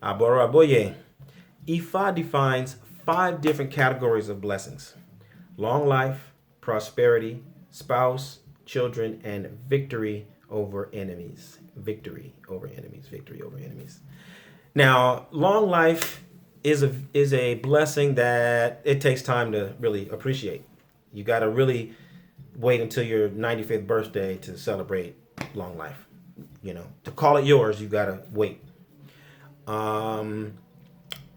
Aboraboye. Ifa defines 5 different categories of blessings: long life, prosperity, spouse, children, and victory over enemies. Victory over enemies. Victory over enemies. Now, long life is a blessing that it takes time to really appreciate. You got to really wait until your 95th birthday to celebrate long life. To call it yours, you got to wait. Um,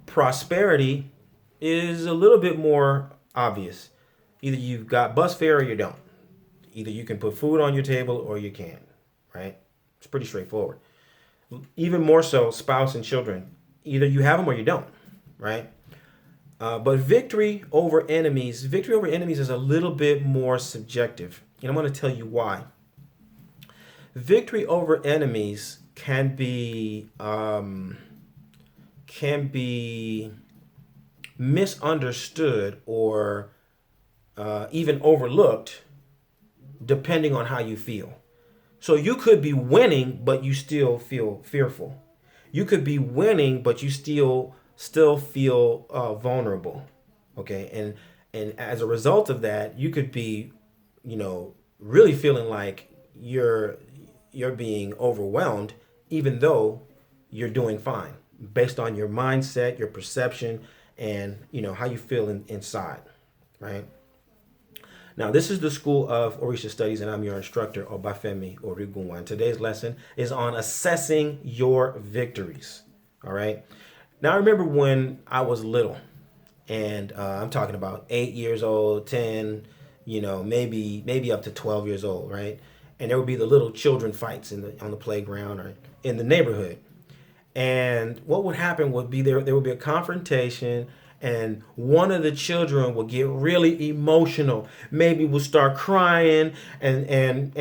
Prosperity is a little bit more obvious. Either you've got bus fare or you don't. Either you can put food on your table or you can't, right? It's pretty straightforward. Even more so, spouse and children. Either you have them or you don't, right? But victory over enemies is a little bit more subjective. And I'm going to tell you why. Victory over enemies can be misunderstood or even overlooked depending on how you feel. So you could be winning, but you still feel fearful. You could be winning, but you still feel vulnerable. Okay, and as a result of that, you could be, really feeling like you're being overwhelmed, even though you're doing fine, based on your mindset, your perception, and how you feel inside, right? Now, this is the School of Orisha Studies, and I'm your instructor, Obafemi Origunwa. And today's lesson is on assessing your victories. All right. Now, I remember when I was little, and I'm talking about 8 years old, 10, maybe up to 12 years old, right? And there would be the little children fights on the playground or in the neighborhood. And what would happen would be there would be a confrontation, and one of the children would get really emotional. Maybe would start crying and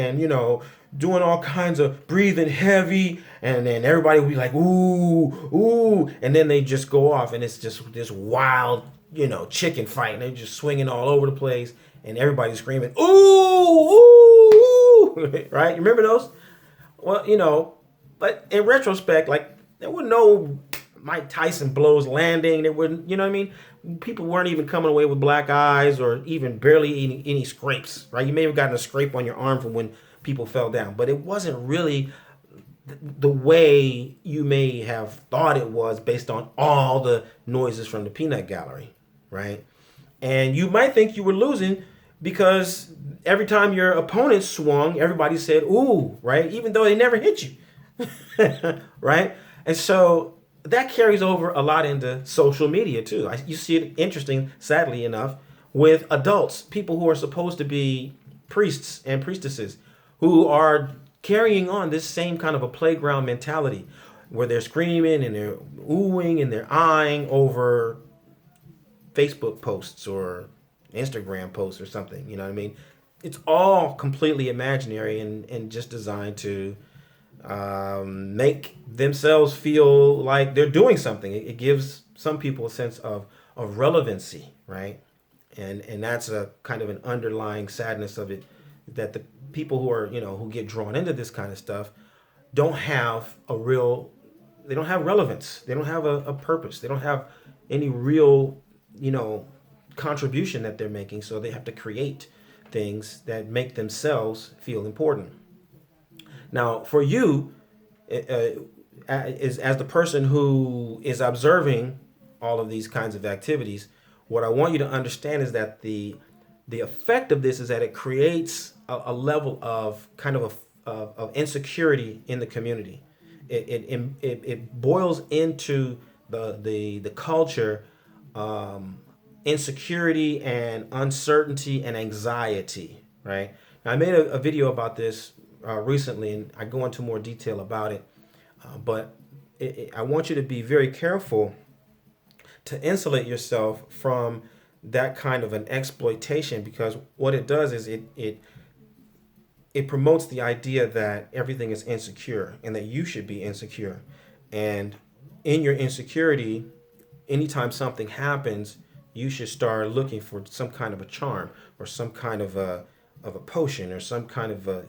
doing all kinds of breathing heavy, and then everybody would be like ooh ooh, and then they just go off, and it's just this wild chicken fight, and they're just swinging all over the place, and everybody's screaming ooh ooh ooh. Right? You remember those? Well, but in retrospect, like, there were no Mike Tyson blows landing. There wouldn't, you know what I mean? People weren't even coming away with black eyes or even barely any scrapes, right? You may have gotten a scrape on your arm from when people fell down, but it wasn't really the way you may have thought it was based on all the noises from the peanut gallery, right? And you might think you were losing because every time your opponent swung, everybody said, ooh, right? Even though they never hit you, right? And so that carries over a lot into social media too. You see it interesting, sadly enough, with adults, people who are supposed to be priests and priestesses, who are carrying on this same kind of a playground mentality where they're screaming and they're oohing and they're eyeing over Facebook posts or Instagram posts or something. You know what I mean? It's all completely imaginary and just designed to make themselves feel like they're doing something. It gives some people a sense of relevancy, right? And that's a kind of an underlying sadness of it, that the people who are who get drawn into this kind of stuff don't have they don't have relevance. They don't have a purpose. They don't have any real contribution that they're making. So they have to create things that make themselves feel important. Now, for you, as the person who is observing all of these kinds of activities, what I want you to understand is that the effect of this is that it creates a level of kind of insecurity in the community. It boils into the culture, insecurity and uncertainty and anxiety. Right now, I made a video about this recently, and I go into more detail about it. But I want you to be very careful to insulate yourself from that kind of an exploitation, because what it does is it promotes the idea that everything is insecure and that you should be insecure. And in your insecurity, anytime something happens, you should start looking for some kind of a charm or some kind of a potion or some kind of a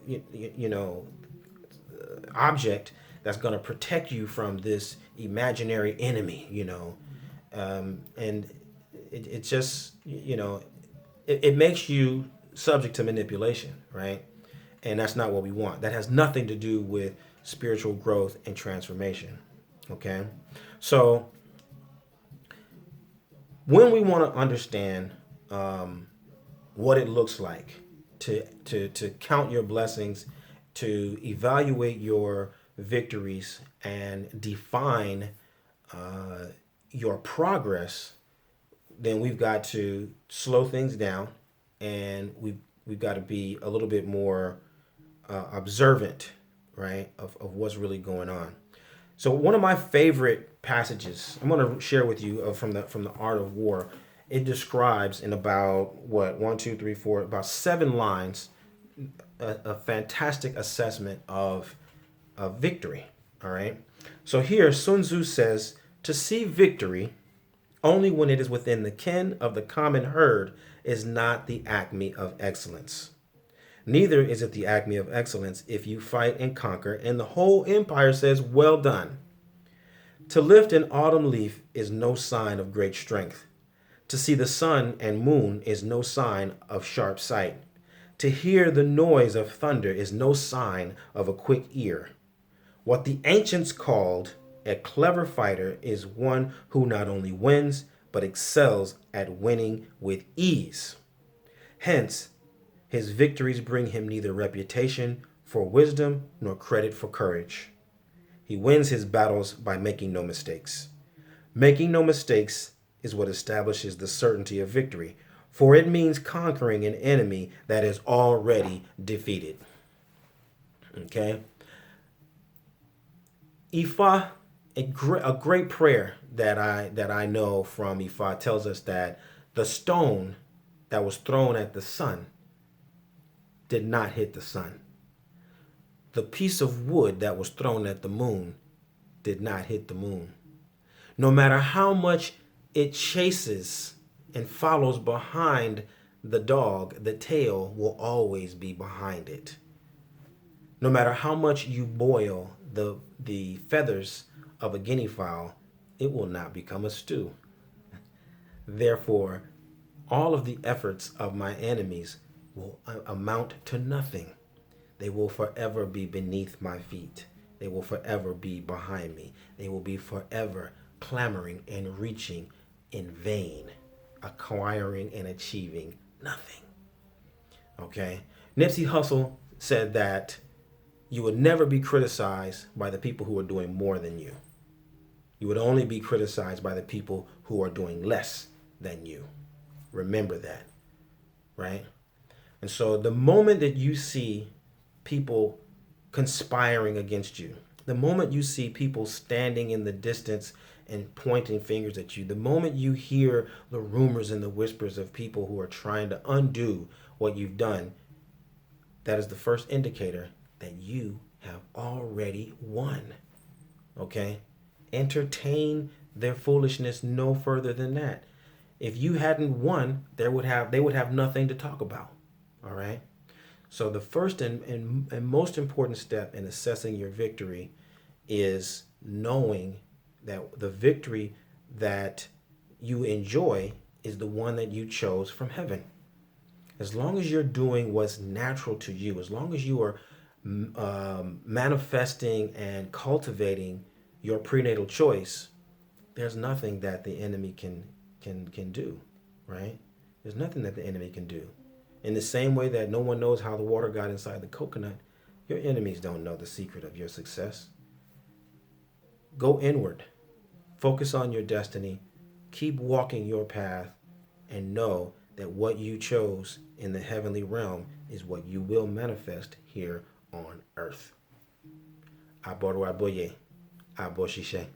object that's going to protect you from this imaginary enemy, and it just, it makes you subject to manipulation, right? And that's not what we want. That has nothing to do with spiritual growth and transformation. Okay? So when we want to understand what it looks like to count your blessings, to evaluate your victories, and define your progress, then we've got to slow things down, and we've got to be a little bit more observant, right, of what's really going on. So one of my favorite passages I'm going to share with you from the Art of War. It describes in about one, two, three, four, about 7 lines, a fantastic assessment of victory. All right. So here Sun Tzu says, to see victory only when it is within the ken of the common herd is not the acme of excellence. Neither is it the acme of excellence if you fight and conquer, and the whole empire says, well done. To lift an autumn leaf is no sign of great strength. To see the sun and moon is no sign of sharp sight. To hear the noise of thunder is no sign of a quick ear. What the ancients called a clever fighter is one who not only wins, but excels at winning with ease. Hence, his victories bring him neither reputation for wisdom nor credit for courage. He wins his battles by making no mistakes. Making no mistakes is what establishes the certainty of victory, for it means conquering an enemy that is already defeated. Okay? Ifa, a great prayer that I know from Ifa tells us that the stone that was thrown at the sun did not hit the sun. The piece of wood that was thrown at the moon did not hit the moon. No matter how much it chases and follows behind the dog, the tail will always be behind it. No matter how much you boil the feathers of a guinea fowl, it will not become a stew. Therefore, all of the efforts of my enemies will amount to nothing. They will forever be beneath my feet. They will forever be behind me. They will be forever clamoring and reaching in vain, acquiring and achieving nothing. Okay? Nipsey Hussle said that you would never be criticized by the people who are doing more than you. You would only be criticized by the people who are doing less than you. Remember that, right? And so the moment that you see people conspiring against you, the moment you see people standing in the distance and pointing fingers at you, the moment you hear the rumors and the whispers of people who are trying to undo what you've done, that is the first indicator that you have already won. Okay? Entertain their foolishness no further than that. If you hadn't won, they would have nothing to talk about. All right? So the first and most important step in assessing your victory is knowing that the victory that you enjoy is the one that you chose from heaven. As long as you're doing what's natural to you, as long as you are manifesting and cultivating your prenatal choice, there's nothing that the enemy can do, right? There's nothing that the enemy can do. In the same way that no one knows how the water got inside the coconut, your enemies don't know the secret of your success. Go inward. Focus on your destiny. Keep walking your path, and know that what you chose in the heavenly realm is what you will manifest here on earth. Aboru aboye, aboshishe.